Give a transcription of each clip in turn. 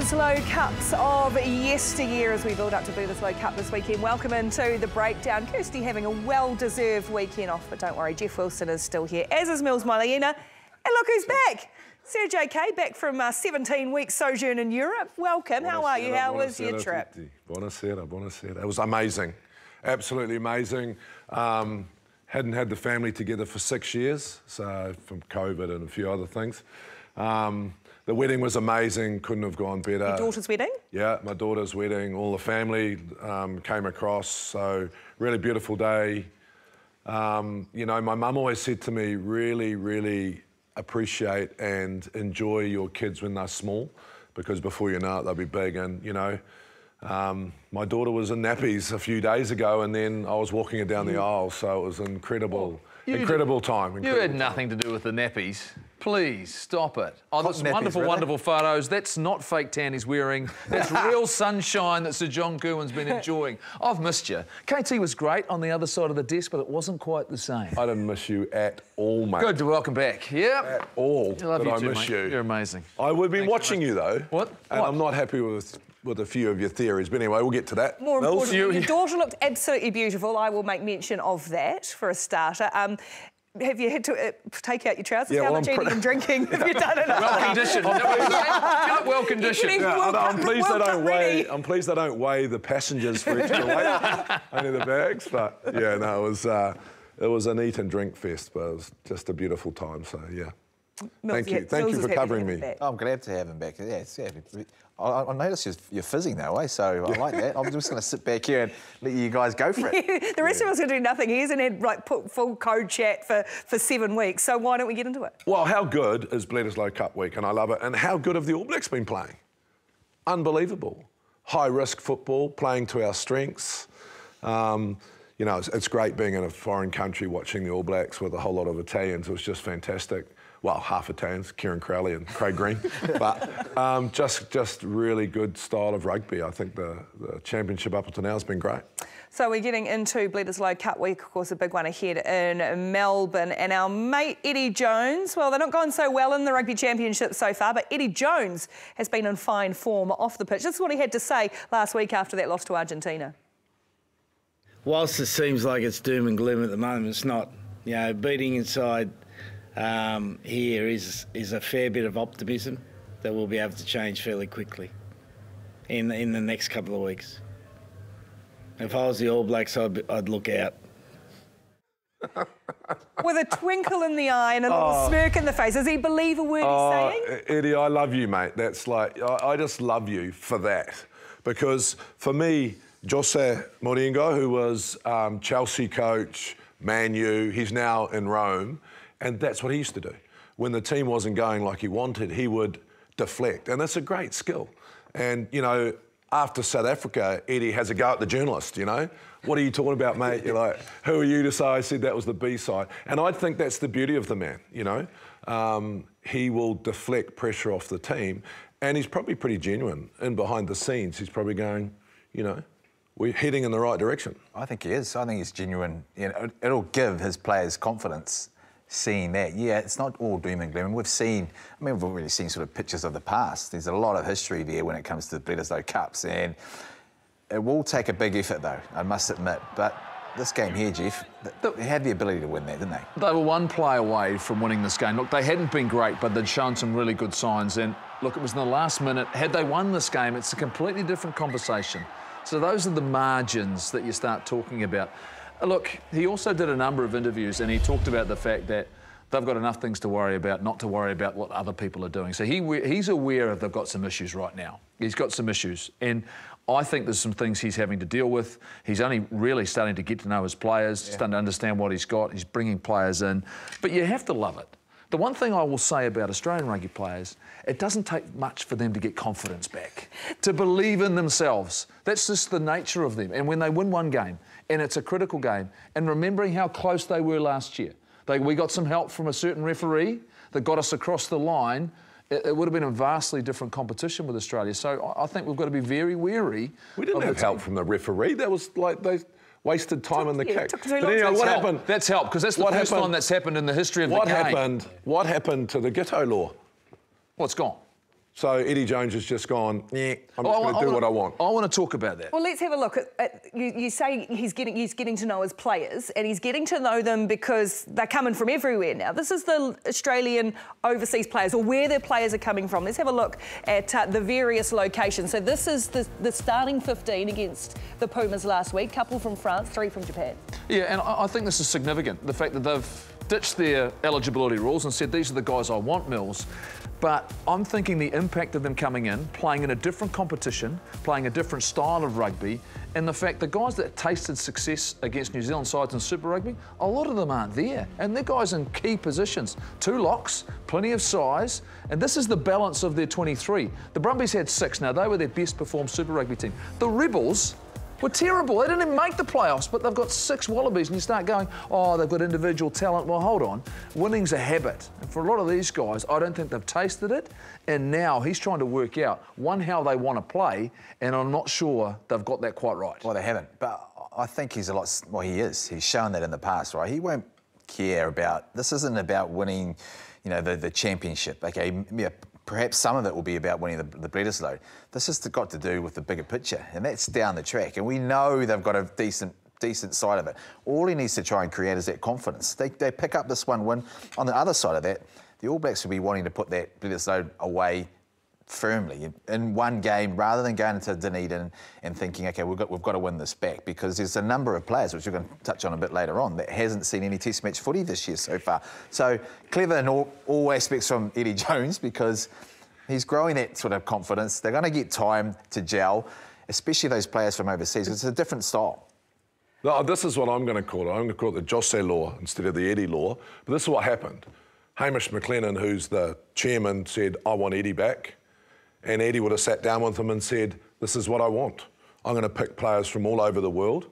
Bledisloe Cups of yesteryear as we build up to Bledisloe Cup this weekend. Welcome into the breakdown. Kirsty having a well-deserved weekend off, but don't worry, Jeff Wilson is still here, as is Mills Molina. And look who's back. Sergio K, back from 17-week sojourn in Europe. Welcome. How are you? How was your trip? Buonasera, buonasera. It was amazing. Absolutely amazing. Hadn't had the family together for 6 years, so from COVID and a few other things. The wedding was amazing, couldn't have gone better. Your daughter's wedding? Yeah, my daughter's wedding. All the family came across, so really beautiful day. You know, my mum always said to me, really appreciate and enjoy your kids when they're small, because before you know it, they'll be big. And, you know, my daughter was in nappies a few days ago, and then I was walking her down the aisle, so it was incredible. Incredible time. You had nothing to do with the nappies. Please, stop it. Oh, that's wonderful, wonderful photos. That's not fake tan he's wearing. That's real sunshine that Sir John Kirwan's been enjoying. I've missed you. KT was great on the other side of the desk, but it wasn't quite the same. I didn't miss you at all, mate. Good, welcome back. Yep. At all. I love you too, miss mate. you. You're amazing. I would be watching you, though. What? And I'm not happy with a few of your theories. But anyway, we'll get to that. More importantly, your daughter looked absolutely beautiful. I will make mention of that for a starter. Have you had to take out your trousers? Yeah, How much eating and drinking have you done enough? Well conditioned. Well conditioned. I'm pleased they don't weigh the passengers for extra weight, only the bags. But yeah, no, it was an eat and drink fest, but it was just a beautiful time. So yeah. Thank you for covering me. I'm glad to have him back. Yeah, I noticed you're fizzing though, eh? So I like that. I'm just going to sit back here and let you guys go for it. The rest of us are doing nothing. He hasn't had like full code chat for 7 weeks. So why don't we get into it? Well, how good is Bledisloe Cup week? And I love it. And how good have the All Blacks been playing? Unbelievable. High risk football, playing to our strengths. You know, it's great being in a foreign country watching the All Blacks with a whole lot of Italians. It was just fantastic. Well, half Italians, Kieran Crowley and Craig Green. But just really good style of rugby. I think the championship up until now has been great. So we're getting into Bledisloe Cup week, of course, a big one ahead in Melbourne. And our mate Eddie Jones, well, they're not going so well in the Rugby Championship so far, but Eddie Jones has been in fine form off the pitch. This is what he had to say last week after that loss to Argentina. Whilst it seems like it's doom and gloom at the moment, it's not. You know, beating inside here is a fair bit of optimism that we'll be able to change fairly quickly in the next couple of weeks. If I was the All Blacks, I'd look out. With a twinkle in the eye and a little smirk in the face. Does he believe a word he's saying? Eddie, I love you, mate. That's like, I just love you for that. Because for me, Jose Mourinho, who was Chelsea coach, Man U, he's now in Rome, and that's what he used to do. When the team wasn't going like he wanted, he would deflect, and that's a great skill. And, you know, after South Africa, Eddie has a go at the journalist, you know. What are you talking about, mate? You're like, who are you to say I said that was the B-side? And I think that's the beauty of the man, you know. He will deflect pressure off the team, and he's probably pretty genuine. And behind the scenes, he's probably going, you know, we're heading in the right direction. I think he is. I think he's genuine. You know, it'll give his players confidence seeing that. Yeah, it's not all doom and gloom. We've already seen sort of pictures of the past. There's a lot of history there when it comes to the Bledisloe Cups, and it will take a big effort, though, I must admit. But this game here, Jeff, they had the ability to win that, didn't they? They were one play away from winning this game. Look, they hadn't been great, but they'd shown some really good signs. And look, it was in the last minute. Had they won this game, it's a completely different conversation. So those are the margins that you start talking about. Look, he also did a number of interviews and he talked about the fact that they've got enough things to worry about, not to worry about what other people are doing. So he's aware of they've got some issues right now. He's got some issues. And I think there's some things he's having to deal with. He's only really starting to get to know his players, starting to understand what he's got. He's bringing players in. But you have to love it. The one thing I will say about Australian rugby players, it doesn't take much for them to get confidence back, to believe in themselves. That's just the nature of them. And when they win one game, and it's a critical game, and remembering how close they were last year, we got some help from a certain referee that got us across the line. It would have been a vastly different competition with Australia. So I think we've got to be very wary. We didn't have help from the referee. That was like they wasted time on the kick. But anyway, what happened? That's helped, because that's the first time that's happened in the history of the game. What happened to the Ghetto law? Well, it's gone. So Eddie Jones has just gone, I'm just going to do what I want. I want to talk about that. Well, let's have a look at you say he's getting to know his players, and he's getting to know them because they're coming from everywhere now. This is the Australian overseas players, or where their players are coming from. Let's have a look at the various locations. So this is the starting 15 against the Pumas last week. Couple from France, 3 from Japan. Yeah, and I think this is significant, the fact that they've ditched their eligibility rules and said, these are the guys I want, Mills. But I'm thinking the impact of them coming in, playing in a different competition, playing a different style of rugby, and the fact the guys that tasted success against New Zealand sides in Super Rugby, a lot of them aren't there. And they're guys in key positions. 2 locks, plenty of size, and this is the balance of their 23. The Brumbies had 6. Now, they were their best performed Super Rugby team. The Rebels were terrible. They didn't even make the playoffs, but they've got 6 Wallabies, and you start going, oh, they've got individual talent. Well, hold on. Winning's a habit. And for a lot of these guys, I don't think they've tasted it, and now he's trying to work out, one, how they want to play, and I'm not sure they've got that quite right. Well, they haven't, but I think he's he is. He's shown that in the past, right? He won't care about, this isn't about winning, the championship. Okay, yeah, perhaps some of it will be about winning the Bledisloe. This has got to do with the bigger picture, and that's down the track. And we know they've got a decent side of it. All he needs to try and create is that confidence. They pick up this one win. On the other side of that, the All Blacks will be wanting to put that Bledisloe away firmly in one game, rather than going into Dunedin and thinking, OK, we've got to win this back, because there's a number of players, which we're going to touch on a bit later on, that hasn't seen any Test match footy this year so far. So clever in all aspects from Eddie Jones, because he's growing that sort of confidence. They're going to get time to gel, especially those players from overseas. It's a different style. No, this is what I'm going to call it. I'm going to call it the Jose law instead of the Eddie law. But this is what happened. Hamish McLennan, who's the chairman, said, I want Eddie back. And Eddie would have sat down with him and said, this is what I want. I'm going to pick players from all over the world.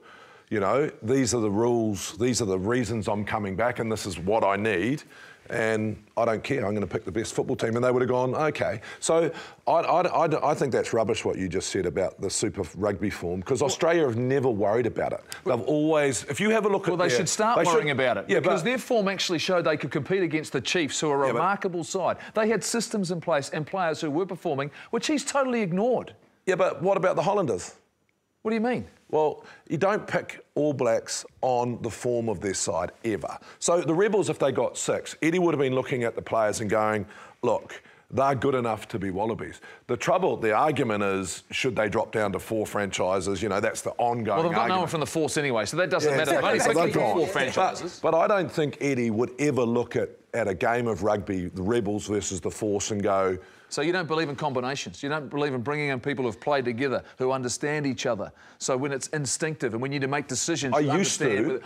These are the rules, these are the reasons I'm coming back, and this is what I need. And I don't care, I'm going to pick the best football team. And they would have gone, OK. So I think that's rubbish what you just said about the Super Rugby form, because Australia have never worried about it. They've always, if you have a look at they should start worrying about it. Yeah, because their form actually showed they could compete against the Chiefs, who are a remarkable side. They had systems in place and players who were performing, which he's totally ignored. Yeah, but what about the Hollanders? What do you mean? Well, you don't pick All Blacks on the form of their side, ever. So the Rebels, if they got 6, Eddie would have been looking at the players and going, look, they're good enough to be Wallabies. The argument is, should they drop down to 4 franchises? That's the ongoing Well, they've got argument. no one from the Force anyway, so that doesn't matter. Exactly. They've only picked 4 gone. franchises. But I don't think Eddie would ever look at a game of rugby, the Rebels versus the Force, and go... So you don't believe in combinations. You don't believe in bringing in people who've played together, who understand each other. So when it's instinctive and when you need to make decisions, I used to.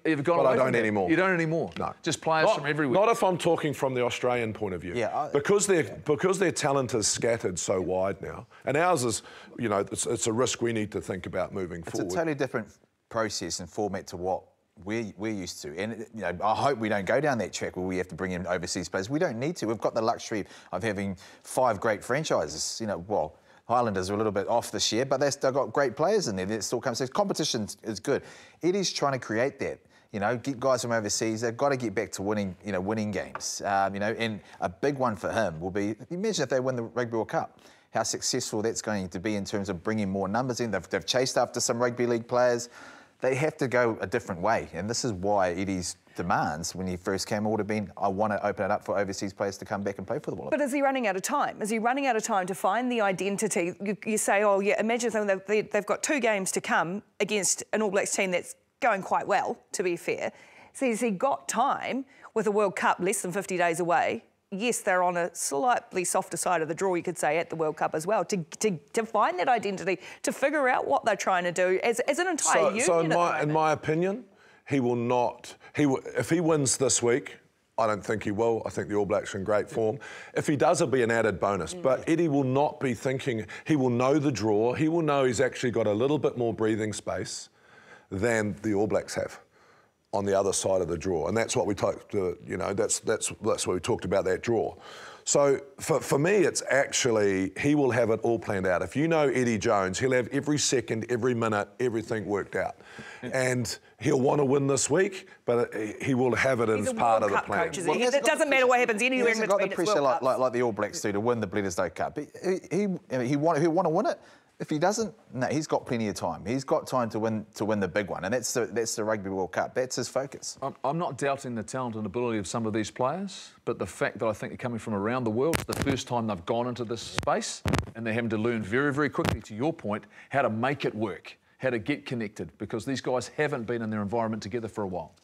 You've gone but away I don't from that. anymore. You don't anymore. No. Just players from everywhere. Not if I'm talking from the Australian point of view. Yeah. Because their talent is scattered so wide now, and ours is, it's a risk we need to think about moving forward. It's a totally different process and format to what we're used to. And, I hope we don't go down that track where we have to bring in overseas players. We don't need to. We've got the luxury of having 5 great franchises. Highlanders are a little bit off this year, but they've got great players in there that still come. So competition is good. Eddie's trying to create that. You know, get guys from overseas. They've got to get back to winning, you know, winning games. You know, and a big one for him will be, imagine if they win the Rugby World Cup, how successful that's going to be in terms of bringing more numbers in. They've chased after some rugby league players. They have to go a different way. And this is why Eddie's demands when he first came would have been, I want to open it up for overseas players to come back and play for the Wallabies. But is he running out of time? Is he running out of time to find the identity? You say, oh, yeah, imagine they've got 2 games to come against an All Blacks team that's going quite well, to be fair. So has he got time with a World Cup less than 50 days away? Yes, they're on a slightly softer side of the draw, you could say, at the World Cup as well, to find that identity, to figure out what they're trying to do as an entire union. So in my opinion, he will not. If he wins this week, I don't think he will. I think the All Blacks are in great form. If he does, it'll be an added bonus. But Eddie will not be thinking. He will know the draw. He will know he's actually got a little bit more breathing space than the All Blacks have on the other side of the draw, and that's what we talked. You know, that's what we talked about, that draw. So for me, it's actually he will have it all planned out. If you know Eddie Jones, he'll have every second, every minute, everything worked out, and he'll want to win this week, but he will have it as part of the plan. Coach, it doesn't matter what happens anywhere in between. He's got the pressure like the All Blacks do to win the Bledisloe Cup. He'll want to win it. If he doesn't, no, he's got plenty of time. He's got time to win the big one, and that's the Rugby World Cup. That's his focus. I'm not doubting the talent and ability of some of these players, but the fact that I think they're coming from around the world, it's the first time they've gone into this space, and they're having to learn very, very quickly, to your point, how to make it work, how to get connected, because these guys haven't been in their environment together for a while.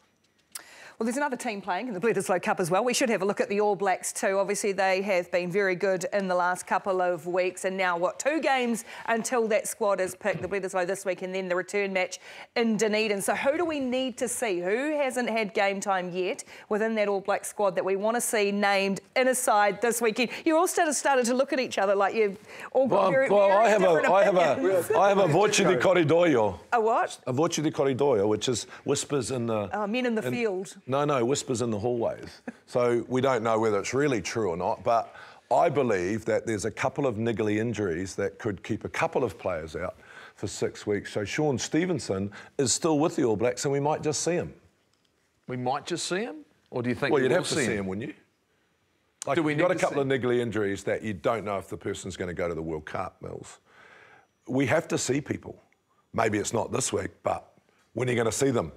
Well, there's another team playing in the Bledisloe Cup as well. We should have a look at the All Blacks too. Obviously, they have been very good in the last couple of weeks, and now, 2 games until that squad is picked, the Bledisloe this week and then the return match in Dunedin. So who do we need to see? Who hasn't had game time yet within that All Black squad that we want to see named in a side this weekend? You all started to look at each other like you've all got very different opinions. I have a voce di corridoio. A what? A voce di corridoio, which is whispers in the... men in the field. No, whispers in the hallways. So we don't know whether it's really true or not, but I believe that there's a couple of niggly injuries that could keep a couple of players out for 6 weeks. So Sean Stevenson is still with the All Blacks, and we might just see him. We might just see him? Or do you think Well, you'd have to see him, wouldn't you? Like, you've got a couple of niggly injuries that you don't know if the person's going to go to the World Cup, Mills. We have to see people. Maybe it's not this week, but when are you going to see them?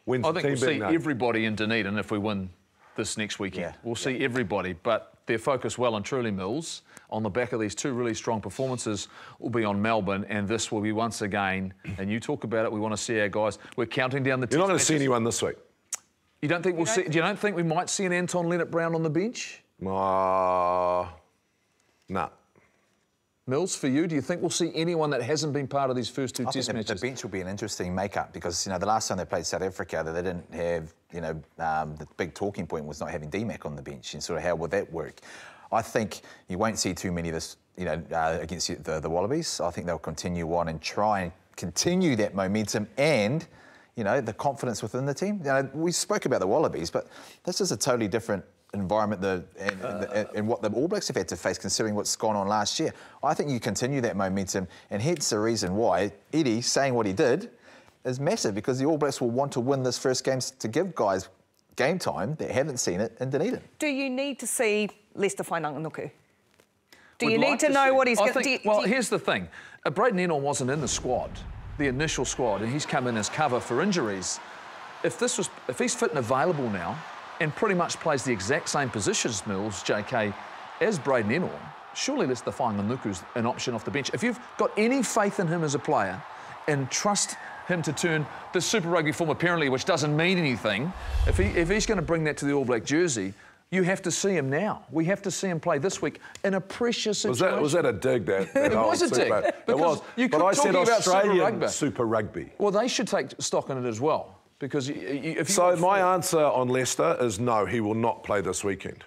I think we'll see everybody in Dunedin if we win this next weekend. Yeah. We'll see everybody, but their focus well and truly, Mills, on the back of these 2 really strong performances, will be on Melbourne, and this will be once again, and you talk about it, we want to see our guys. We're counting down the You're not going to see anyone this week. You don't think we'll see? You don't think we might see an Anton Leonard-Brown on the bench? Nah. Mills, for you, do you think we'll see anyone that hasn't been part of these first 2 Test matches? The bench will be an interesting make-up because, you know, the last time they played South Africa, they didn't have, you know, the big talking point was not having D-Mac on the bench, and sort of how will that work? I think you won't see too many of this, you know, against the Wallabies. I think they'll continue on and try and continue that momentum and, you know, the confidence within the team. You know, we spoke about the Wallabies, but this is a totally different environment and what the All Blacks have had to face, considering what's gone on last year. I think you continue that momentum, and hence the reason why Eddie saying what he did is massive, because the All Blacks will want to win this first game to give guys game time that haven't seen it in Dunedin. Do you need to see Lester Fainganuku? Do you need to know what he's going to do? Well, here's the thing. Braden Enon wasn't in the squad, the initial squad, and he's come in as cover for injuries. If he's fit and available now, and pretty much plays the exact same positions, Mills, JK, as Braden Enon, surely Lester Fainganuku's an option off the bench. If you've got any faith in him as a player and trust him to turn the Super Rugby form, apparently, which doesn't mean anything, if he's going to bring that to the All Black jersey, you have to see him now. We have to see him play this week in a pressure situation. Was that a dig? That it was a dig. Because you could talk about Australian Super Rugby. Well, they should take stock in it as well. Because so my answer on Lester is no, he will not play this weekend.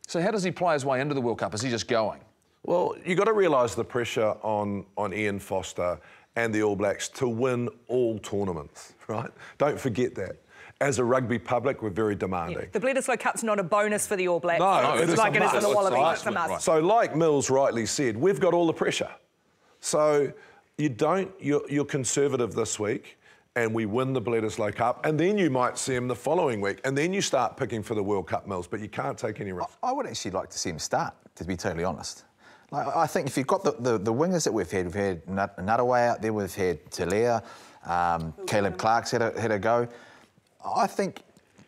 So how does he play his way into the World Cup? Is he just going? Well, you've got to realise the pressure on Ian Foster and the All Blacks to win all tournaments, right? Don't forget that. As a rugby public, we're very demanding. Yeah. The Bledisloe Cup's not a bonus for the All Blacks. No, it's like it is for the Wallabies. It's a must. Right. So like Mills rightly said, we've got all the pressure. So you're conservative this week, and we win the Bledisloe Cup, and then you might see him the following week, and then you start picking for the World Cup, Mills, but you can't take any risk. I would actually like to see him start, to be totally honest. Like, I think if you've got the wingers that we've had Nutaway out there, we've had Telea, Caleb Clark's had a go. I think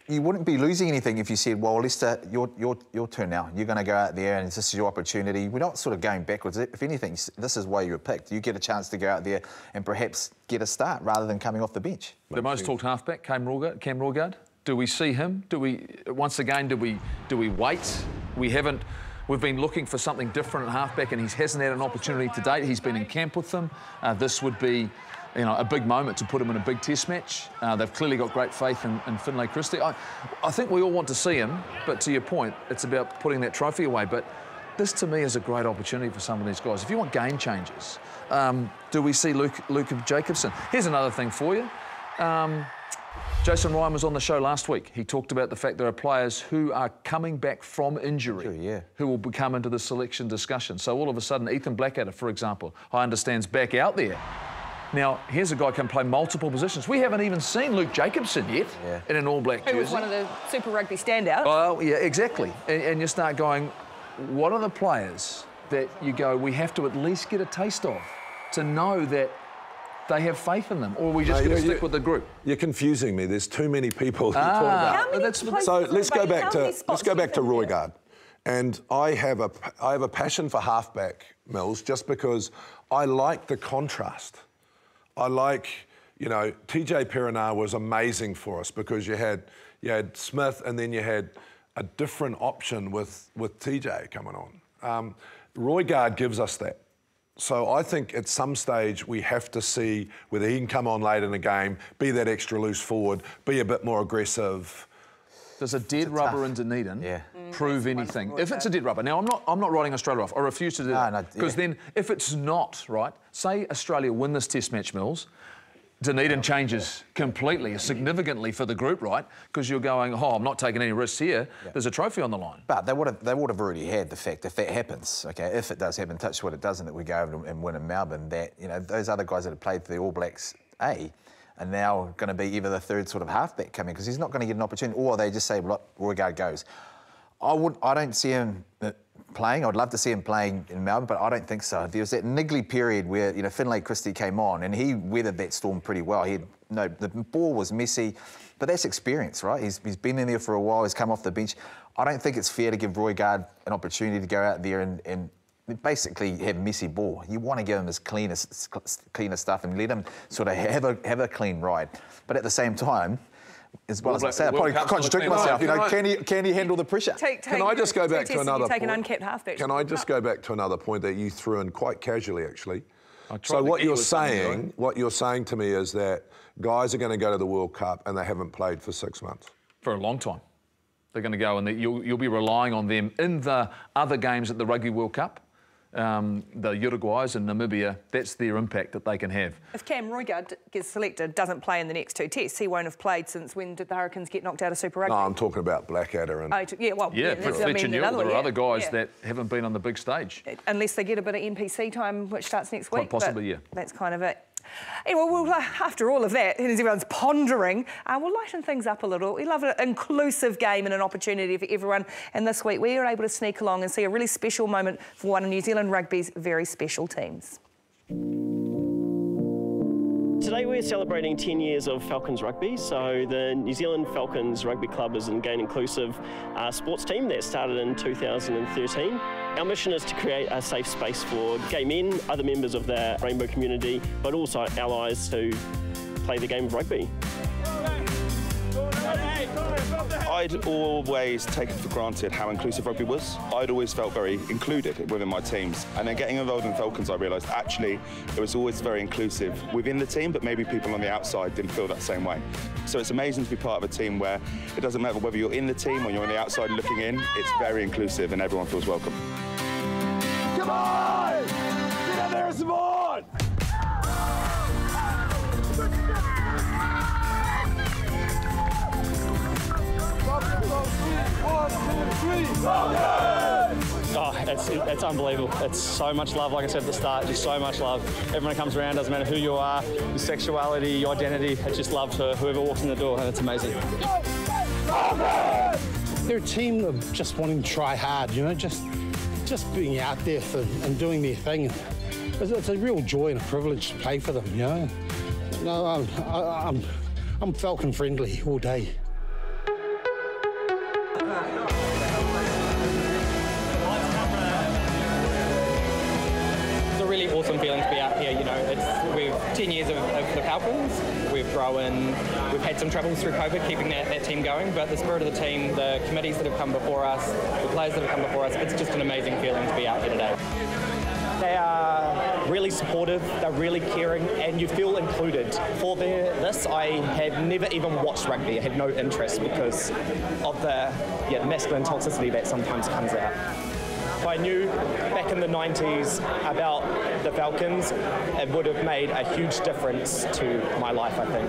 you wouldn't be losing anything if you said, well, Leicester, your turn now. You're going to go out there and this is your opportunity. We're not sort of going backwards. If anything, this is why you were picked. You get a chance to go out there and perhaps get a start rather than coming off the bench. The most talked halfback, Cam Roygaard. Do we see him? Do we wait? We've been looking for something different at halfback, and he hasn't had an opportunity to date. He's been in camp with them. This would be, a big moment to put him in a big test match. They've clearly got great faith in Finlay Christie. I think we all want to see him, but to your point, it's about putting that trophy away. But this, to me, is a great opportunity for some of these guys. If you want game changers, do we see Luke Jacobson? Here's another thing for you. Jason Ryan was on the show last week. He talked about the fact there are players who are coming back from injury who will come into the selection discussion. So all of a sudden, Ethan Blackadder, for example, I understand is back out there. Now, here's a guy who can play multiple positions. We haven't even seen Luke Jacobson yet in an All Black jersey. Who was one of the Super Rugby standouts. Oh, yeah, exactly. And you start going, what are the players that you go, we have to at least get a taste of to know that they have faith in them, or are we just going to stick with the group? You're confusing me. There's too many people who talk about. So let's go back to Roygaard, and I have a passion for halfback, Mills, just because I like the contrast. I like, TJ Perenara was amazing for us because you had Smith, and then you had a different option with TJ coming on. Roygaard gives us that. So I think at some stage we have to see whether he can come on late in the game, be that extra loose forward, be a bit more aggressive. Does a dead rubber in Dunedin prove anything? If it's a dead rubber, now I'm not writing Australia off. I refuse to do that because then if it's not right, say Australia win this Test match, Mills, Dunedin changes completely, significantly for the group, right? Because you're going, I'm not taking any risks here. There's a trophy on the line. But they would have already had the fact, if that happens, okay, if it does happen, touch wood it doesn't, that we go over and win in Melbourne, that, those other guys that have played for the All Blacks A are now going to be either the third sort of halfback coming, because he's not going to get an opportunity, or they just say, look, Roygaard goes. I don't see him playing. I'd love to see him playing in Melbourne, but I don't think so. There was that niggly period where Finlay Christie came on and he weathered that storm pretty well. The ball was messy, but that's experience, right? He's been in there for a while. He's come off the bench. I don't think it's fair to give Roygaard an opportunity to go out there and basically have messy ball. You want to give him his cleaner stuff and let him sort of have a clean ride. But at the same time, as well as I say, I probably contradict myself. Can he handle the pressure? Can I just go back to another point? Take an uncapped halfback. Can I just go back to another point that you threw in quite casually, actually? So what you're saying to me is that guys are going to go to the World Cup and they haven't played for 6 months. For a long time. They're going to go and you'll be relying on them in the other games at the Rugby World Cup. The Uruguay's and Namibia, that's their impact that they can have. If Cam Roygaard gets selected, doesn't play in the next 2 tests, he won't have played since when did the Hurricanes get knocked out of Super Rugby? No, I'm talking about Blackadder and... Fletcher Newell, there are other guys that haven't been on the big stage. Unless they get a bit of NPC time, which starts next week. Quite possibly, That's kind of it. Anyway, well, after all of that, as everyone's pondering, we'll lighten things up a little. We love an inclusive game and an opportunity for everyone. And this week, we were able to sneak along and see a really special moment for one of New Zealand Rugby's very special teams. Today we're celebrating 10 years of Falcons Rugby. So the New Zealand Falcons Rugby Club is an again inclusive sports team that started in 2013. Our mission is to create a safe space for gay men, other members of the rainbow community, but also allies to play the game of rugby. I'd always taken for granted how inclusive rugby was. I'd always felt very included within my teams. And then getting involved in Falcons, I realised actually it was always very inclusive within the team, but maybe people on the outside didn't feel that same way. So it's amazing to be part of a team where it doesn't matter whether you're in the team or you're on the outside looking in, it's very inclusive and everyone feels welcome. Come on! Get out there, Simone! it's unbelievable. It's so much love, like I said at the start, just so much love. Everyone comes around, doesn't matter who you are, your sexuality, your identity, it's just love to whoever walks in the door, and it's amazing. They're a team of just wanting to try hard, you know, just being out there and doing their thing. It's a real joy and a privilege to play for them, you know. No, I'm Falcon friendly all day. It's a really awesome feeling to be out here, you know. We've 10 years of the Falcons. We've grown, we've had some troubles through COVID keeping that team going, but the spirit of the team, the committees that have come before us, the players that have come before us, it's just an amazing feeling to be out here today. They are really supportive, they're really caring, and you feel included. For this, I had never even watched rugby. I had no interest because of the masculine toxicity that sometimes comes out. If I knew back in the 90s about the Falcons, it would have made a huge difference to my life, I think.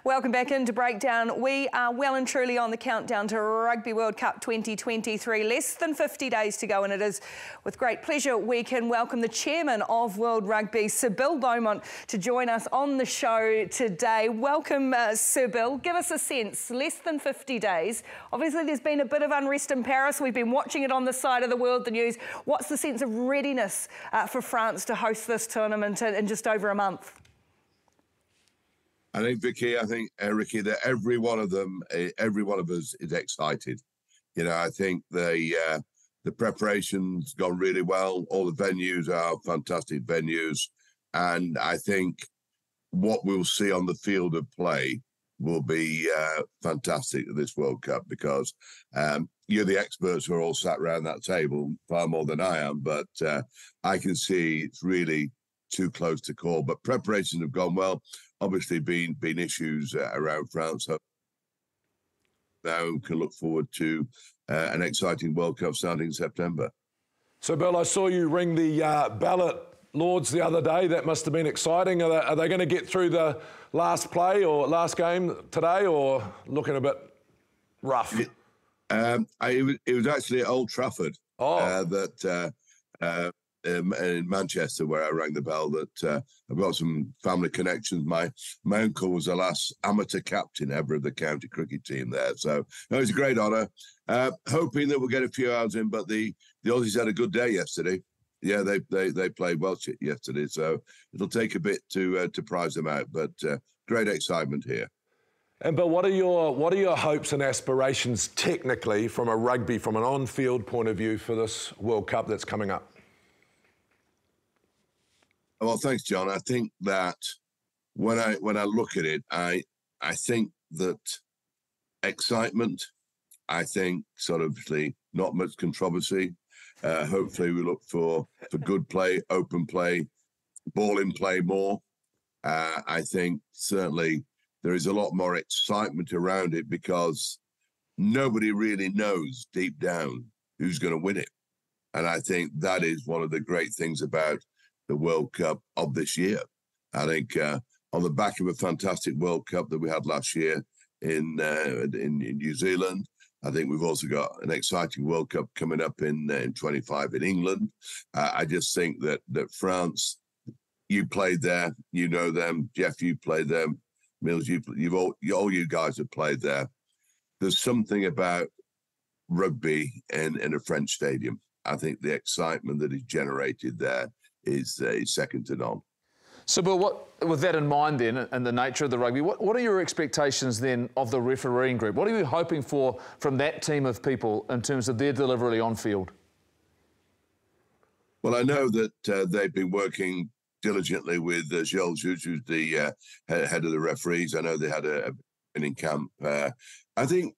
Welcome back into Breakdown. We are well and truly on the countdown to Rugby World Cup 2023. Less than 50 days to go, and it is with great pleasure we can welcome the chairman of World Rugby, Sir Bill Beaumont, to join us on the show today. Welcome, Sir Bill. Give us a sense, less than 50 days. Obviously, there's been a bit of unrest in Paris. We've been watching it on the side of the world, the news. What's the sense of readiness for France to host this tournament in just over a month? I think, Ricky, that every one of us is excited. You know, I think the preparation's gone really well. All the venues are fantastic venues. And I think what we'll see on the field of play will be fantastic at this World Cup, because you're the experts who are all sat around that table far more than I am. But I can see it's really too close to call. But preparations have gone well. Obviously, been issues around France. So now we can look forward to an exciting World Cup starting in September. So, Bill, I saw you ring the bell at Lords the other day. That must have been exciting. Are they going to get through the last play or last game today, or looking a bit rough? It was actually at Old Trafford. Oh. In Manchester, where I rang the bell, that I've got some family connections. My uncle was the last amateur captain ever of the county cricket team there, so it was a great honour. Hoping that we'll get a few hours in, but the Aussies had a good day yesterday. Yeah, they played well yesterday, so it'll take a bit to prize them out, but great excitement here. And Bill, what are your hopes and aspirations technically from an on-field point of view for this World Cup that's coming up? Well, thanks, John. I think that when I look at it, I think that excitement, I think sort of not much controversy. Hopefully we look for good play, open play, ball in play more. I think certainly there is a lot more excitement around it because nobody really knows deep down who's going to win it. And I think that is one of the great things about the World Cup of this year. I think on the back of a fantastic World Cup that we had last year in New Zealand, I think we've also got an exciting World Cup coming up in 25 in England. I just think that France, you played there, you know them. Jeff, you played them. Mills, all you guys have played there. There's something about rugby in a French stadium. I think the excitement that is generated there is second to none. So, Bill, with that in mind then, and the nature of the rugby, what are your expectations then of the refereeing group? What are you hoping for from that team of people in terms of their delivery on field? Well, I know that they've been working diligently with Gilles Jus, who's the head of the referees. I know they had a training camp. I think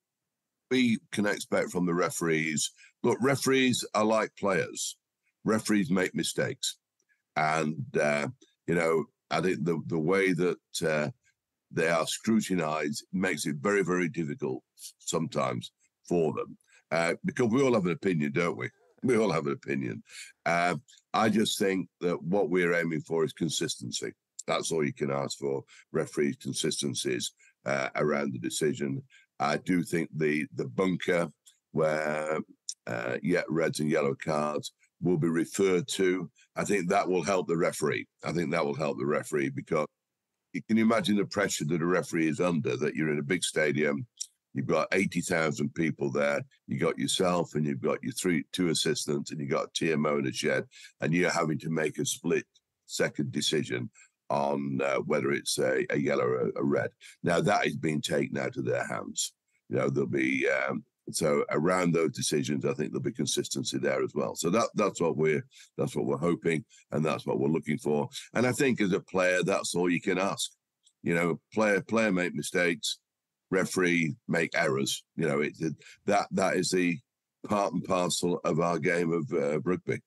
we can expect from the referees, look, referees are like players. Referees make mistakes. And, I think the way that they are scrutinised makes it very, very difficult sometimes for them. Because we all have an opinion, don't we? We all have an opinion. I just think that what we're aiming for is consistency. That's all you can ask for. Referees' consistencies around the decision. I do think the bunker where reds and yellow cards will be referred to. I think that will help the referee. I think that will help the referee because you can imagine the pressure that a referee is under, that you're in a big stadium, you've got 80,000 people there, you got yourself and you've got your two assistants and you've got a TMO in a shed, and you're having to make a split-second decision on whether it's a yellow or a red. Now, that is being taken out of their hands. You know, there'll be... So around those decisions, I think there'll be consistency there as well. So that's what we're hoping, and that's what we're looking for. And I think as a player, that's all you can ask. You know, player make mistakes, referee make errors. You know, that is the part and parcel of our game of rugby.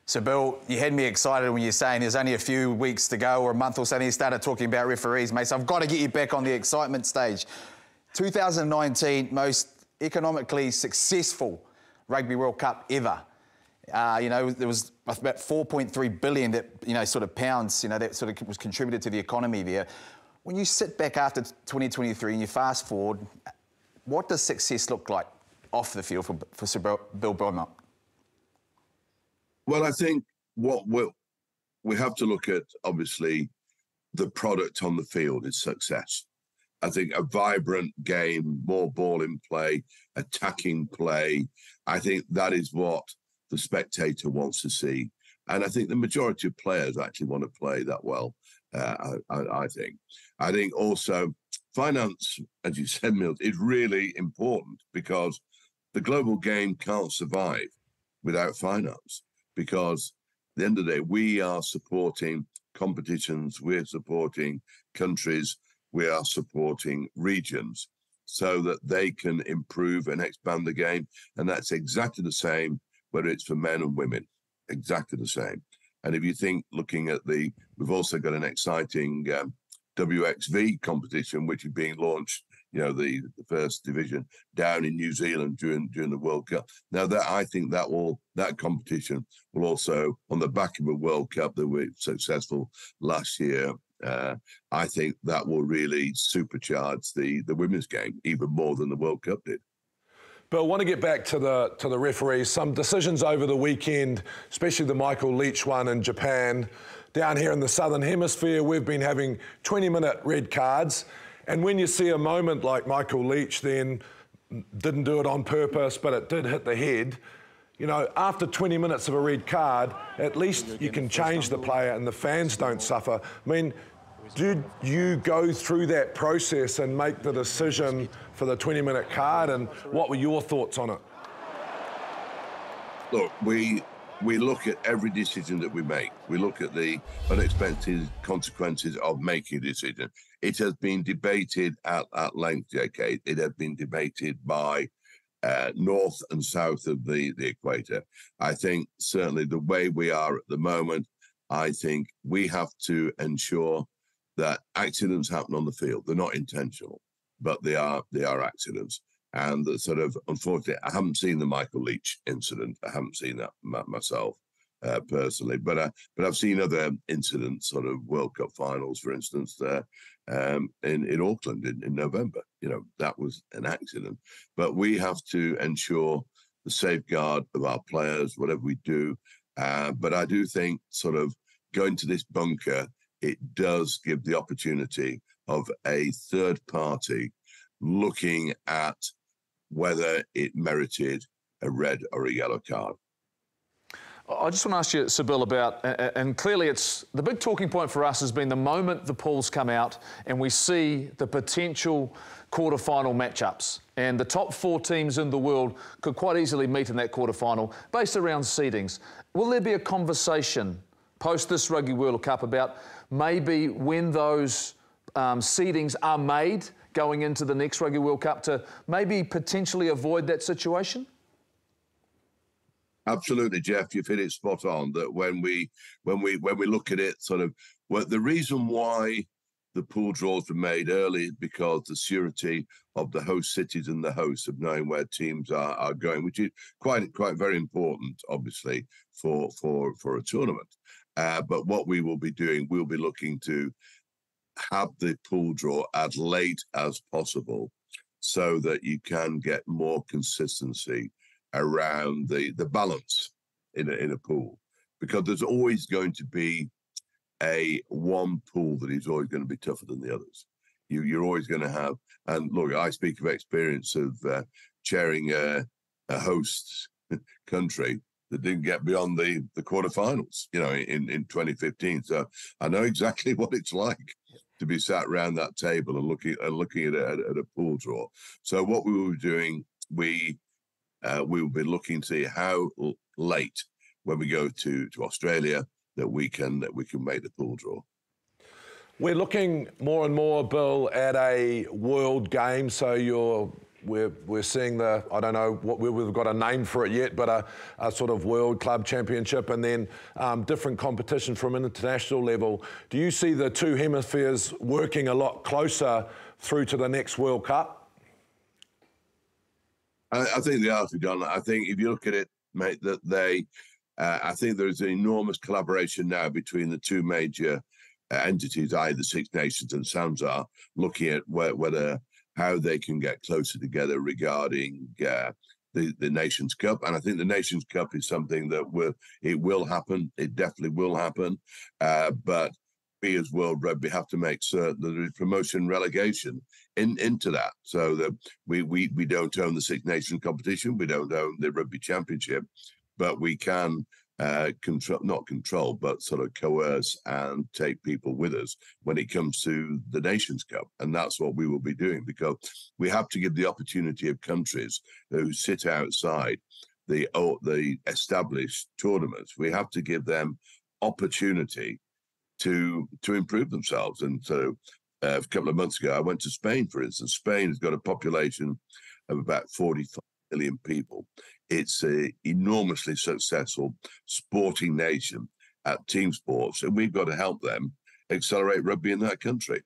So, Bill, you had me excited when you're saying there's only a few weeks to go or a month or so, and you started talking about referees, mate. So I've got to get you back on the excitement stage. 2019, most economically successful Rugby World Cup ever. You know, there was about 4.3 billion that, you know, sort of pounds, you know, that sort of was contributed to the economy there. When you sit back after 2023 and you fast forward, what does success look like off the field for Sir Bill Beaumont? Well, I think what we have to look at, obviously, the product on the field is success. I think a vibrant game, more ball in play, attacking play, I think that is what the spectator wants to see. And I think the majority of players actually want to play that well, I think. I think also finance, as you said, Mills, is really important because the global game can't survive without finance, because at the end of the day, we are supporting competitions, we're supporting countries, we are supporting regions so that they can improve and expand the game. And that's exactly the same, whether it's for men and women, exactly the same. And if you think, looking at we've also got an exciting WXV competition, which is being launched, you know, the first division down in New Zealand during the World Cup. Now, I think that competition will also, on the back of a World Cup that were successful last year, I think that will really supercharge the women's game even more than the World Cup did. But I want to get back to the referees. Some decisions over the weekend, especially the Michael Leach one in Japan. Down here in the Southern Hemisphere, we've been having 20-minute red cards. And when you see a moment like Michael Leach then didn't do it on purpose, but it did hit the head, you know, after 20 minutes of a red card, at least you can change the player and the fans don't suffer. I mean, did you go through that process and make the decision for the 20-minute card, and what were your thoughts on it? Look, we look at every decision that we make. We look at the unexpected consequences of making a decision. It has been debated at length, JK. It has been debated by north and south of the equator. I think certainly the way we are at the moment, I think we have to ensure that accidents happen on the field. They're not intentional, but they are accidents. And the sort of, unfortunately, I haven't seen the Michael Leach incident. I haven't seen that myself personally, but I've seen other incidents, sort of World Cup finals, for instance, in Auckland in November. You know, that was an accident. But we have to ensure the safeguard of our players, whatever we do. But I do think sort of going to this bunker, it does give the opportunity of a third party looking at whether it merited a red or a yellow card. I just want to ask you, Sir Bill, about, and clearly it's, the big talking point for us has been the moment the pools come out and we see the potential quarter-final matchups. And the top 4 teams in the world could quite easily meet in that quarter-final based around seedings. Will there be a conversation post this Rugby World Cup about maybe when those seedings are made going into the next Rugby World Cup to maybe potentially avoid that situation? Absolutely, Jeff. You've hit it spot on. That when we look at it, sort of, well, the reason why the pool draws were made early is because the surety of the host cities and the hosts of knowing where teams are going, which is quite very important, obviously, for a tournament. But what we will be doing, we'll be looking to have the pool draw as late as possible so that you can get more consistency around the balance in a pool, because there's always going to be one pool that is always going to be tougher than the others. You're always going to have, and look, I speak of experience of chairing a host country that didn't get beyond the quarterfinals, in 2015. So I know exactly what it's like to be sat around that table and looking at a pool draw. So what we will be doing, we will be looking to see how late when we go to Australia that we can make the pool draw. We're looking more and more, Bill, at a world game. So we're seeing I don't know what we've got a name for it yet, but a sort of world club championship, and then different competition from an international level. Do you see the two hemispheres working a lot closer through to the next World Cup? I think they are, John. I think if you look at it, mate, that I think there's an enormous collaboration now between the two major entities, the Six Nations and SAMSA, looking at how they can get closer together regarding the Nations Cup. And I think the Nations Cup is something that will happen. It definitely will happen. But we as World Rugby have to make certain that there is promotion relegation into that, so that we don't own the Six Nations competition, we don't own the Rugby Championship, but we can not control, but sort of coerce and take people with us when it comes to the Nations Cup. And that's what we will be doing, because we have to give the opportunity of countries who sit outside the established tournaments, we have to give them opportunity to improve themselves. And so a couple of months ago, I went to Spain, for instance. Spain has got a population of about 45 million people. It's an enormously successful sporting nation at team sports, and we've got to help them accelerate rugby in that country.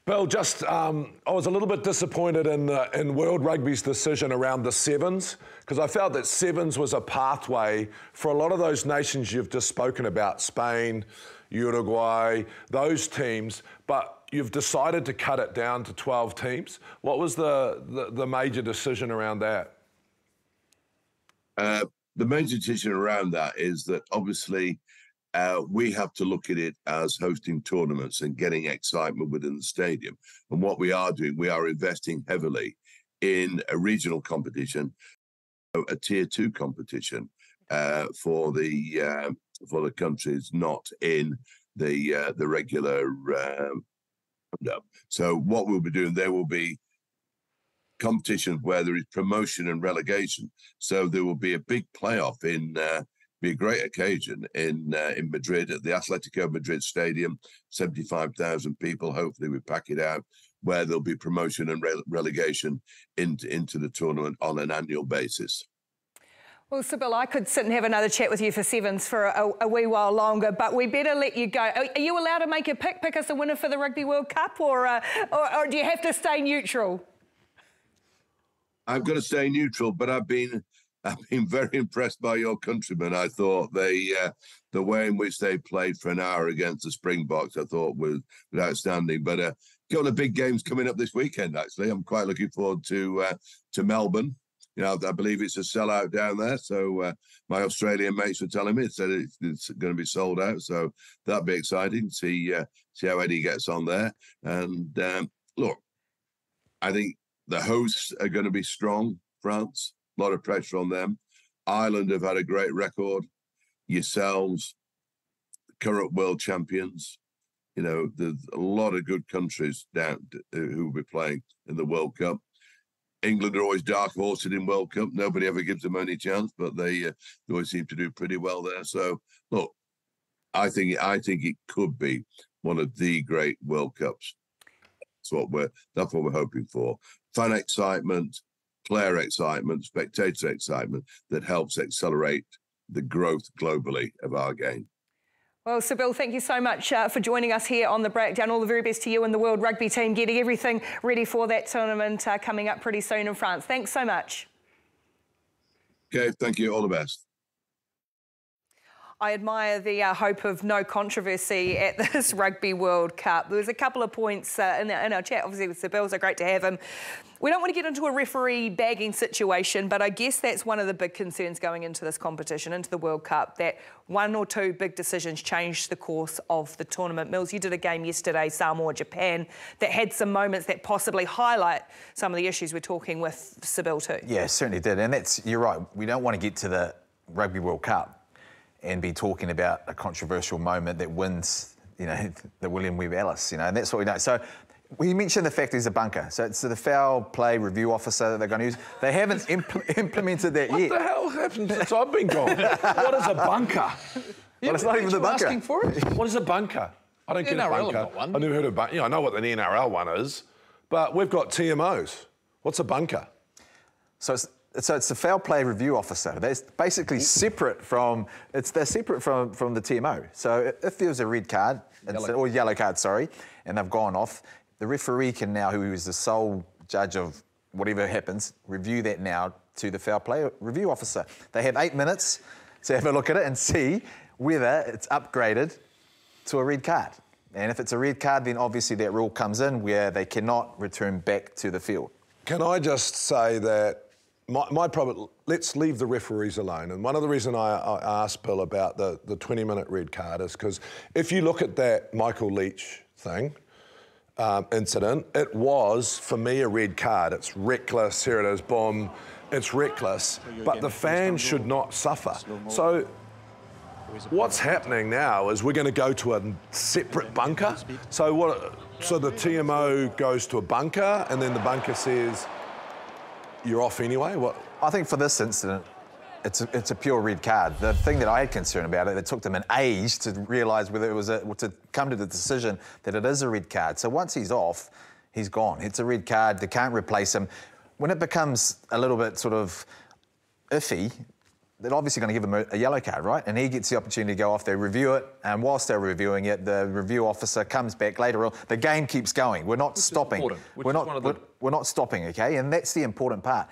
Bill, I was a little bit disappointed in World Rugby's decision around the sevens, because I felt that sevens was a pathway for a lot of those nations you've just spoken about, Spain, Uruguay, those teams, but you've decided to cut it down to 12 teams. What was the major decision around that? The major decision around that is that obviously we have to look at it as hosting tournaments and getting excitement within the stadium. And what we are doing, we are investing heavily in a regional competition, a tier 2 competition for the countries not in the regular roundup. So what we'll be doing, there will be competitions where there is promotion and relegation. So there will be a big playoff be a great occasion in Madrid at the Atletico Madrid Stadium, 75,000 people. Hopefully we pack it out, where there'll be promotion and relegation into the tournament on an annual basis. Well, Sybil, I could sit and have another chat with you for sevens for a wee while longer, but we better let you go. Are you allowed to make a pick us a winner for the Rugby World Cup, or do you have to stay neutral? I've got to stay neutral, but I've been very impressed by your countrymen. I thought the way in which they played for an hour against the Springboks, I thought was outstanding. But got the big games coming up this weekend. Actually, I'm quite looking forward to Melbourne. I believe it's a sellout down there. So my Australian mates were telling me it's going to be sold out. So that'll be exciting. See how Eddie gets on there. And look, I think the hosts are going to be strong. France, a lot of pressure on them. Ireland have had a great record. Yourselves, current world champions. There's a lot of good countries down who will be playing in the World Cup. England are always dark horsed in World Cup. Nobody ever gives them any chance, but they always seem to do pretty well there. So, look, I think it could be one of the great World Cups. That's what we're hoping for. Fan excitement, player excitement, spectator excitement that helps accelerate the growth globally of our game. Well, Sybil, thank you so much for joining us here on The Breakdown. All the very best to you and the World Rugby team, getting everything ready for that tournament coming up pretty soon in France. Thanks so much. Okay, thank you. All the best. I admire the hope of no controversy at this Rugby World Cup. There was a couple of points in our chat, obviously, with Sybil, so great to have him. We don't want to get into a referee bagging situation, but I guess that's one of the big concerns going into this competition, into the World Cup, that one or two big decisions changed the course of the tournament. Mills, you did a game yesterday, Samoa, Japan, that had some moments that possibly highlight some of the issues we're talking with Sybil too. Yeah, certainly did. And you're right, we don't want to get to the Rugby World Cup and be talking about a controversial moment that wins, the William Webb Ellis, and that's what we know. So we mentioned the fact he's a bunker. So it's the foul play review officer that they're going to use. They haven't implemented that yet. What the hell happened since I've been gone? What is a bunker? Well, it's not even the bunker. Asking for it? What is a bunker? I don't get a NRL bunker. have got one. I never heard of bunker. I know what an NRL one is, but we've got TMOs. What's a bunker? So it's the foul play review officer. That's basically separate from the TMO. So if there was a red card or yellow card, and they've gone off, the referee can now, who is the sole judge of whatever happens, review that now to the foul play review officer. They have 8 minutes to have a look at it and see whether it's upgraded to a red card. And if it's a red card, then obviously that rule comes in where they cannot return back to the field. Can I just say that my problem, let's leave the referees alone. And one of the reasons I asked Bill about the 20-minute red card is because if you look at that Michael Leach thing, incident, it was, for me, a red card. It's reckless, here it is, boom, it's reckless, but the fans should not suffer. So what's happening now is we're going to go to a separate bunker. So the TMO goes to a bunker, and then the bunker says, you're off anyway? What? I think for this incident, it's a pure red card. The thing that I had concern about it took them an age to realise whether it was to come to the decision that it is a red card. So once he's off, he's gone. It's a red card. They can't replace him. When it becomes a little bit sort of iffy, they're obviously going to give him a yellow card, right? And he gets the opportunity to go off. They review it, and whilst they're reviewing it, the review officer comes back later on. The game keeps going. We're not stopping. We're not stopping, okay? And that's the important part.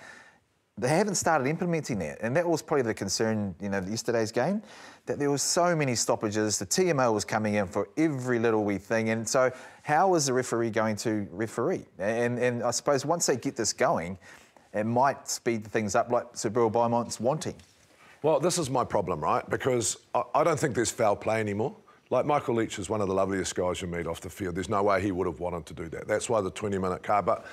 They haven't started implementing that, and that was probably the concern, yesterday's game, that there was so many stoppages. The TMO was coming in for every little wee thing, and so how is the referee going to referee? And I suppose once they get this going, it might speed things up like Sir Bill Beaumont's wanting. Well, this is my problem, right? Because I don't think there's foul play anymore. Like, Michael Leach is one of the loveliest guys you meet off the field. There's no way he would have wanted to do that. That's why the 20-minute card. But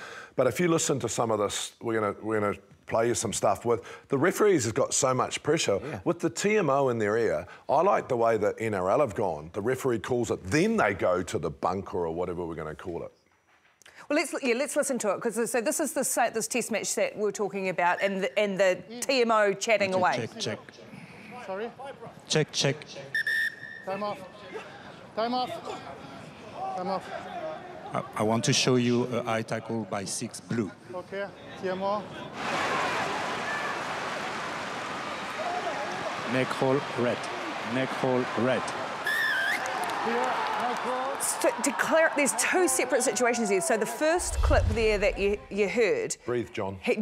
if you listen to some of this, we're gonna play you some stuff with. The referees have got so much pressure. Yeah. With the TMO in their ear, I like the way that NRL have gone. The referee calls it, then they go to the bunker or whatever we're going to call it. Well, let's listen to it, because this is this test match that we're talking about, and the TMO chatting away. Check. Sorry? Check. Time off. I want to show you a high tackle by 6 blue. Okay, TMO. Neck hole red. So to clear up, there's two separate situations here. So the first clip there that you heard... Breathe, John. Am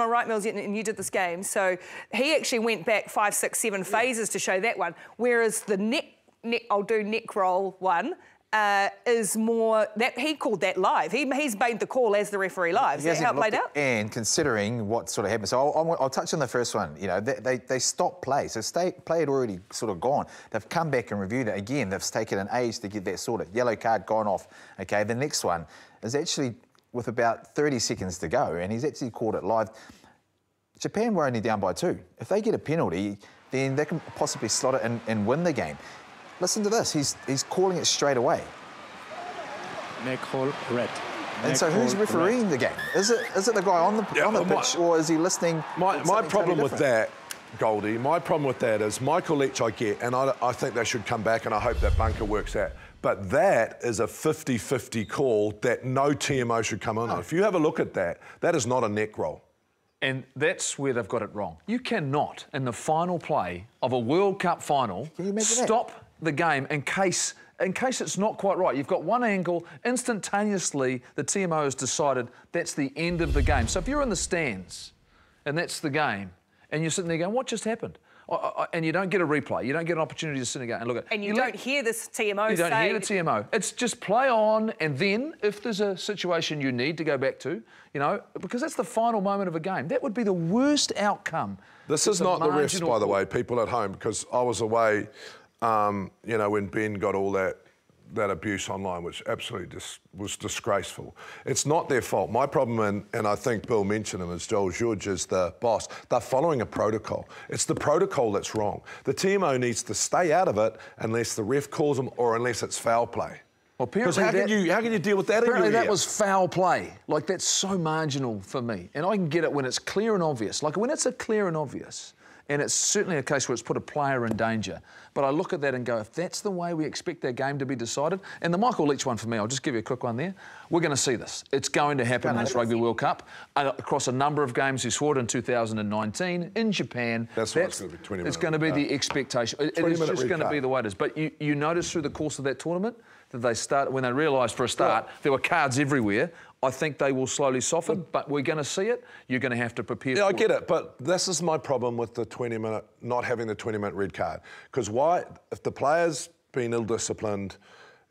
I right, Mills? And you did this game. So he actually went back 5, 6, 7 phases to show that one, whereas the neck roll one is more... that he called that live. He's made the call as the referee live. Is that how it played out? And considering what sort of happened, so I'll touch on the first one. They stopped play, so play had already sort of gone. They've come back and reviewed it again. They've taken an age to get that sorted. Yellow card gone off. Okay, the next one is actually with about 30 seconds to go, and he's actually called it live. Japan were only down by 2. If they get a penalty, then they can possibly slot it and win the game. Listen to this. He's calling it straight away. Neck hole red. And so who's refereeing the game? Is it the guy on the pitch, or is he listening? My problem with that, Goldie, my problem with that is Michael Leach I get, and I think they should come back, and I hope that bunker works out. But that is a 50-50 call that no TMO should come in on. If you have a look at that, that is not a neck roll. And that's where they've got it wrong. You cannot, in the final play of a World Cup final, stop the game in case it's not quite right. You've got one angle, instantaneously the TMO has decided that's the end of the game. So if you're in the stands and that's the game and you're sitting there going, what just happened? And you don't get a replay. You don't get an opportunity to sit again and look at it. And you don't hear this TMO You don't hear the TMO. It's just play on, and then if there's a situation you need to go back to, you know, because that's the final moment of a game. That would be the worst outcome. This is not the refs, by the way, people at home, because I was away, you know, when Ben got all that abuse online, which absolutely just was disgraceful. It's not their fault. My problem, and I think Bill mentioned him, as Joel George is the boss, they're following a protocol. It's the protocol that's wrong. The TMO needs to stay out of it unless the ref calls them or unless it's foul play. Well, because how can you deal with that? Apparently that was foul play. Like, that's so marginal for me. And I can get it when it's clear and obvious. Like, when it's a clear and obvious, and it's certainly a case where it's put a player in danger. But I look at that and go, if that's the way we expect their game to be decided, and the Michael Leach one for me, I'll just give you a quick one there. We're going to see this. It's going to happen in this Rugby World Cup across a number of games. He swore it in 2019 in Japan. That's going to be 20 minutes. It's going to be the expectation. It is just going to be the way it is. But you notice through the course of that tournament that they start, when they realised for a start, there were cards everywhere. I think they will slowly soften, but we're going to see it. You're going to have to prepare for it. I get it, but this is my problem with the 20-minute, not having the 20-minute red card. Because why, if the player's been ill-disciplined,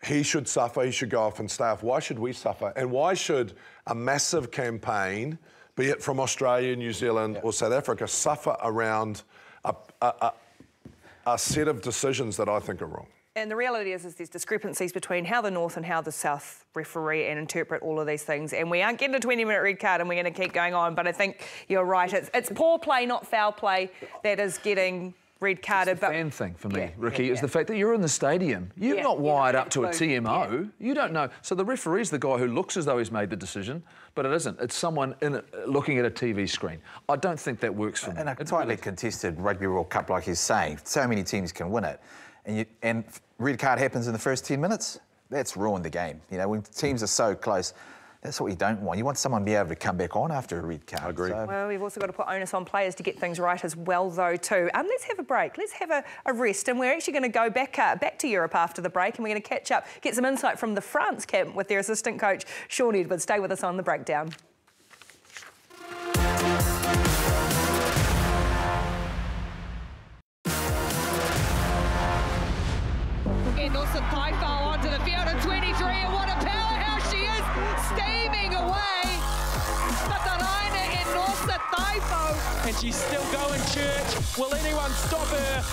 he should suffer, he should go off and stay off. Why should we suffer? And why should a massive campaign, be it from Australia, New Zealand or South Africa, suffer around a set of decisions that I think are wrong? And the reality is there's discrepancies between how the North and how the South referee and interpret all of these things. And we aren't getting a 20-minute red card and we're going to keep going on. But I think you're right. It's poor play, not foul play, that is getting red carded. It's the fan thing for me, Ricky, is the fact that you're in the stadium. You're not wired up to a TMO. You don't know. So the referee's the guy who looks as though he's made the decision, but it isn't. It's someone looking at a TV screen. I don't think that works for me. And a tightly contested Rugby World Cup, like he's saying, so many teams can win it. And red card happens in the first 10 minutes, that's ruined the game. You know, when teams are so close, that's what you don't want. You want someone to be able to come back on after a red card. I agree. So. Well, we've also got to put onus on players to get things right as well, though, too. Let's have a break. Let's have a rest. And we're actually going to go back to Europe after the break, and we're going to catch up, get some insight from the France camp with their assistant coach, Sean Edwards. Stay with us on The Breakdown. Nelson Taifo onto the field at 23, and what a powerhouse she is, steaming away. Kataraina and Nelson Taifo. And she's still going, Church. Will anyone stop her?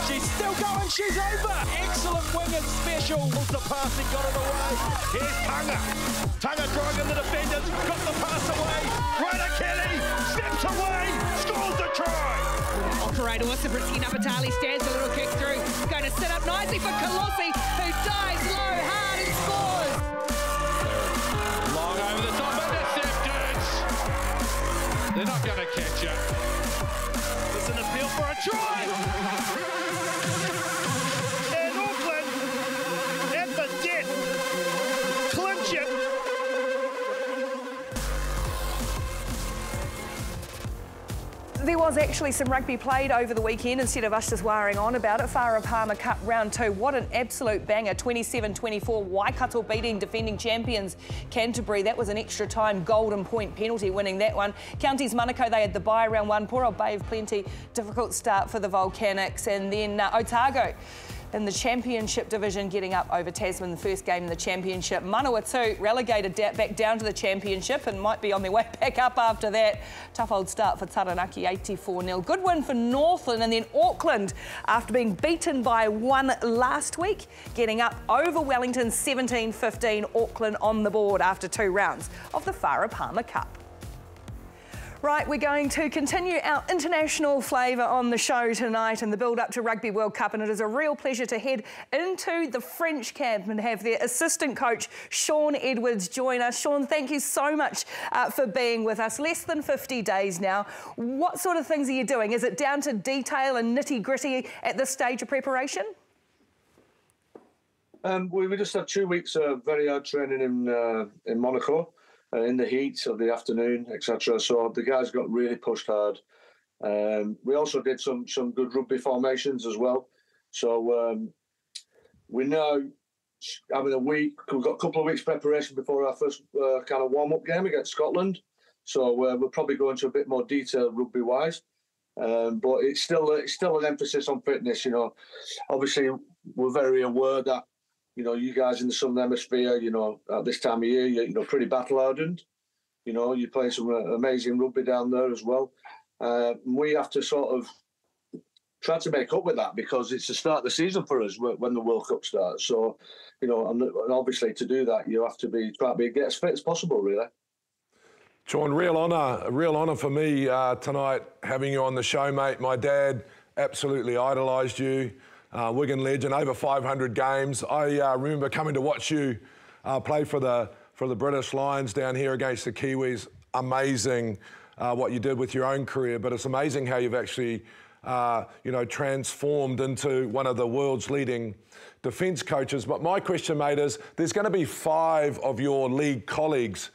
She's still going, she's over. Excellent wing and special. The passing got it away. Here's Tanga. Tanga driving the defenders, got the pass away. Ryder Kelly steps away, scores the try. Operator Sabritsky Napatali stands a little kick through. Going to sit up nicely for Colossi, who dives low, hard and scores. Long over the top, intercepted. They're not going to catch it. There's an appeal for a try. And Auckland, at the death, clinch it. There was actually some rugby played over the weekend instead of us just wiring on about it. Farah Palmer Cup round 2. What an absolute banger. 27-24. Waikato beating defending champions Canterbury. That was an extra time golden point penalty winning that one. Counties Manukau, they had the bye round 1. Poor old Bay of Plenty. Difficult start for the Volcanics. And then Otago in the championship division getting up over Tasman, the first game in the championship. Manawatu relegated back down to the championship and might be on their way back up after that. Tough old start for Taranaki, 84-0. Good win for Northland, and then Auckland, after being beaten by 1 last week, getting up over Wellington 17-15. Auckland on the board after 2 rounds of the Farah Palmer Cup. Right, we're going to continue our international flavour on the show tonight in the build-up to Rugby World Cup, and it is a real pleasure to head into the French camp and have their assistant coach, Sean Edwards, join us. Sean, thank you so much for being with us. Less than 50 days now. What sort of things are you doing? Is it down to detail and nitty-gritty at this stage of preparation? We just had 2 weeks of very hard training in Monaco. In the heat of the afternoon, etc. So the guys got really pushed hard. We also did some good rugby formations as well. So we're now having a week. We've got a couple of weeks preparation before our first kind of warm-up game against Scotland. So we'll probably go into a bit more detail rugby-wise. But it's still an emphasis on fitness. You know, obviously we're very aware that, you know, you guys in the Southern Hemisphere, you know, at this time of year, you're pretty battle hardened. You know, you're playing some amazing rugby down there as well. We have to sort of try to make up with that, because it's the start of the season for us when the World Cup starts. So, you know, and obviously to do that, you have to try to get as fit as possible, really. Sean, real honour for me tonight having you on the show, mate. My dad absolutely idolised you, Wigan legend, over 500 games. I remember coming to watch you play for the British Lions down here against the Kiwis. Amazing what you did with your own career, but it's amazing how you've actually you know, transformed into one of the world's leading defence coaches. But my question, mate, is there's going to be 5 of your league colleagues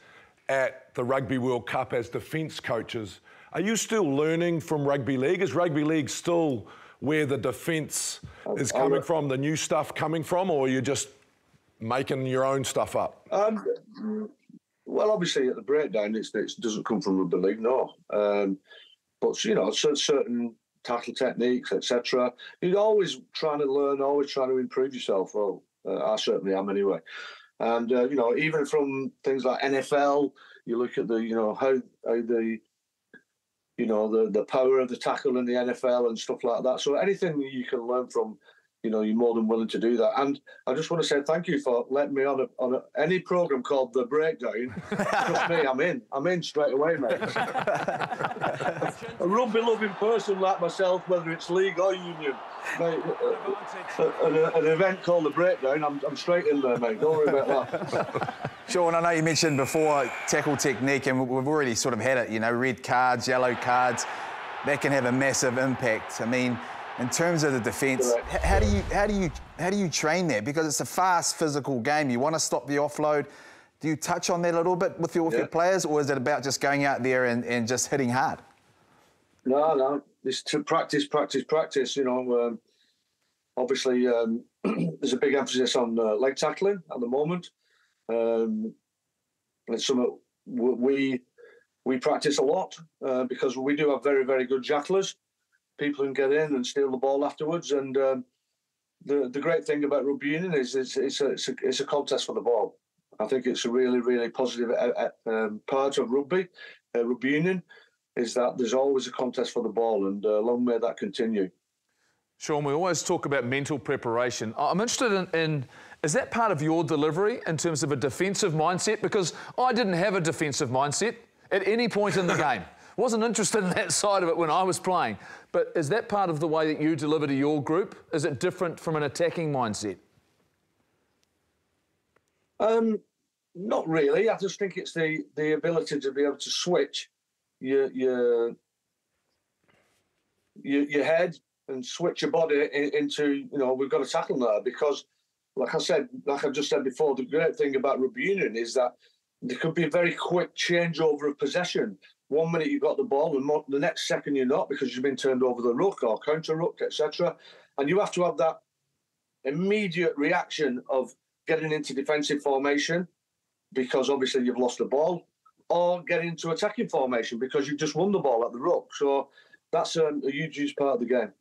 at the Rugby World Cup as defence coaches. Are you still learning from rugby league? Is rugby league still where the defence is coming from, the new stuff coming from, or are you just making your own stuff up? Well, obviously at the breakdown, it doesn't come from rugby league, no. But, you know, certain tackle techniques, etc. You're always trying to learn, always trying to improve yourself. Well, I certainly am anyway. And, you know, even from things like NFL, you look at the, you know, how the, you know, the power of the tackle in the NFL and stuff like that. So anything you can learn from, you know, you're more than willing to do that. And I just want to say thank you for letting me on any programme called The Breakdown. Trust me, I'm in straight away, mate. A rugby-loving person like myself, whether it's league or union, mate, an event called The Breakdown, I'm straight in there, mate. Don't worry about that. Sean, I know you mentioned before tackle technique, and we've already sort of had it, you know, red cards, yellow cards. That can have a massive impact. I mean, in terms of the defence, how do you train that? Because it's a fast, physical game. You want to stop the offload. Do you touch on that a little bit with your players, or is it about just going out there and just hitting hard? No. It's to practice. You know, obviously there's a big emphasis on leg tackling at the moment. It's something we practice a lot because we do have very, very good jacklers. People can get in and steal the ball afterwards. And the great thing about rugby union is it's a contest for the ball. I think it's a really, really positive part of rugby union, is that there's always a contest for the ball, and long may that continue. Sean, we always talk about mental preparation. I'm interested in is that part of your delivery in terms of a defensive mindset? Because I didn't have a defensive mindset at any point in the game. Wasn't interested in that side of it when I was playing. But is that part of the way that you deliver to your group? Is it different from an attacking mindset? Not really. I just think it's the ability to be able to switch your head and switch your body into, you know, we've got to tackle there. Because, like I just said before, the great thing about rugby union is that there could be a very quick changeover of possession. 1 minute you've got the ball, and the next second you're not, because you've been turned over the ruck or counter ruck, etc. And you have to have that immediate reaction of getting into defensive formation because obviously you've lost the ball, or getting into attacking formation because you've just won the ball at the ruck. So that's a huge part of the game.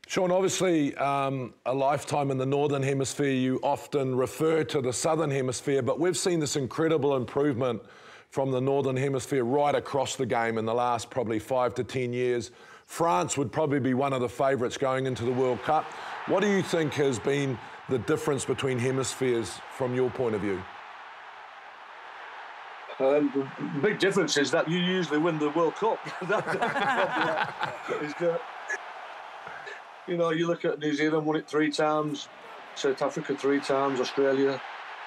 Sean, obviously a lifetime in the Northern Hemisphere, you often refer to the Southern Hemisphere, but we've seen this incredible improvement from the Northern Hemisphere right across the game in the last probably 5 to 10 years. France would probably be one of the favourites going into the World Cup. What do you think has been the difference between hemispheres from your point of view? The big difference is that you usually win the World Cup. You know, you look at New Zealand, won it 3 times, South Africa 3 times, Australia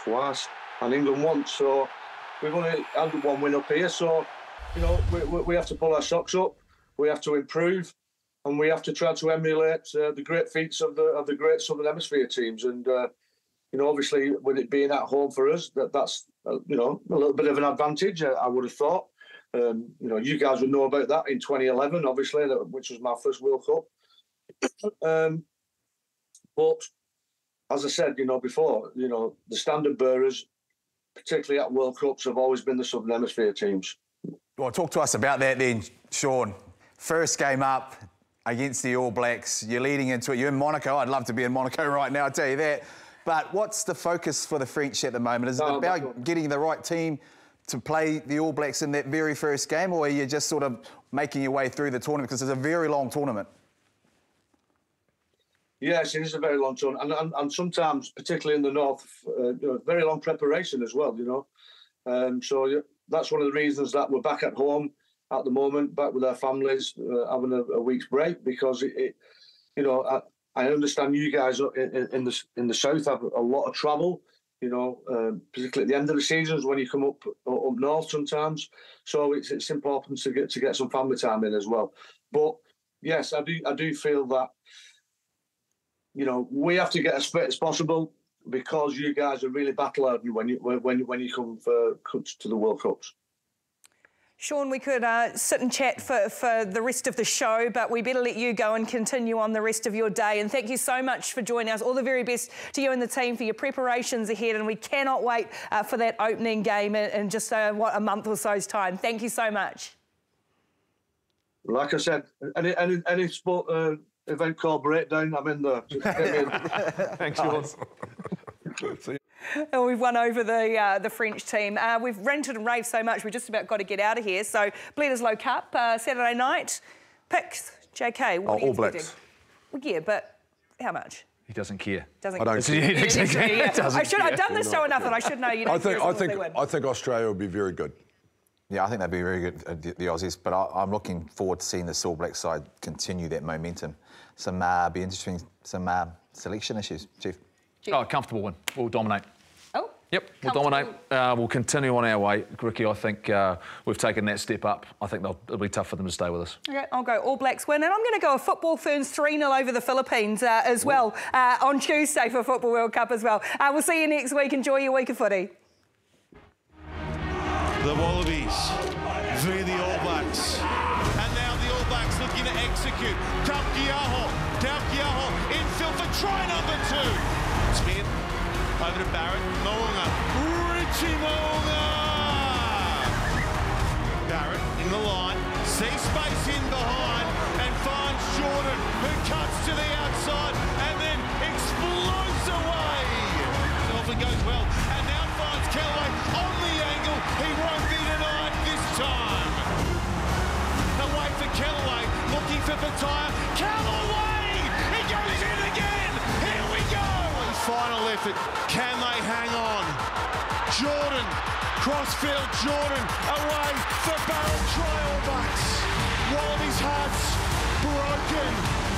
twice, and England once. So we've only had 1 win up here. So, you know, we have to pull our socks up. We have to improve, and we have to try to emulate the great feats of the great Southern Hemisphere teams. And you know, obviously, with it being at home for us, that's you know, a little bit of an advantage. I would have thought. You know, you guys would know about that in 2011, obviously, which was my first World Cup. But as I said, you know, before, you know, the standard bearers, particularly at World Cups, have always been the Southern Hemisphere teams. Well, talk to us about that then, Sean. first game up against the All Blacks. You're leading into it. You're in Monaco. I'd love to be in Monaco right now, I'll tell you that. But what's the focus for the French at the moment? Is it about getting the right team to play the All Blacks in that very first game, or are you just sort of making your way through the tournament? Because it's a very long tournament. Yes, it is a very long tournament. And sometimes, particularly in the north, very long preparation as well, So that's one of the reasons that we're back at home at the moment, back with our families, having a week's break, because I understand you guys in the south have a lot of travel, particularly at the end of the seasons when you come up north sometimes. So it's important to get some family time in as well. But yes, I do feel that we have to get as fit as possible, because you guys are really battle-hardened when you come to the World Cups. Sean, we could sit and chat for the rest of the show, but we better let you go and continue on the rest of your day. And thank you so much for joining us. All the very best to you and the team for your preparations ahead. And we cannot wait for that opening game in just, a month or so's time. Thank you so much. Like I said, any sport event called Breakdown, I'm in there. Thanks, Sean. And we've won over the French team. We've ranted and raved so much, we've just about got to get out of here. So, Bledisloe Cup, Saturday night. Picks, JK, what are you All expecting? Blacks. Well, yeah, but how much? He doesn't care. I don't care. I've done this show enough that I should know you don't care as long as they win. I think Australia will be very good. Yeah, I think they'd be very good, the Aussies, but I'm looking forward to seeing the All Black side continue that momentum. Be interesting, some selection issues, Chief. Oh, comfortable win. We'll dominate. Oh? Yep, we'll dominate. We'll continue on our way. Ricky, I think we've taken that step up. I think it'll be tough for them to stay with us. Okay, I'll go All Blacks win, and I'm going to go a Football Ferns 3-0 over the Philippines as well on Tuesday for Football World Cup as well. We'll see you next week. Enjoy your week of footy. The Wallabies v the All Blacks. And now the All Blacks looking to execute. Taukiaho, infield for try number 2. Smith over to Barrett. Mo'unga. Richie Mo'unga. Barrett in the line. Sees space in behind and finds Jordan, who cuts to the outside and then explodes away. Off it goes well. And now finds Kellaway on the angle. He won't be denied this time. Away for Kellaway, looking for Bataya. Kellaway! He goes in again! Here we go! Final effort. Can they hang on? Jordan, crossfield Jordan, away for Barrett. Try All Blacks. Wallabies' hearts broken.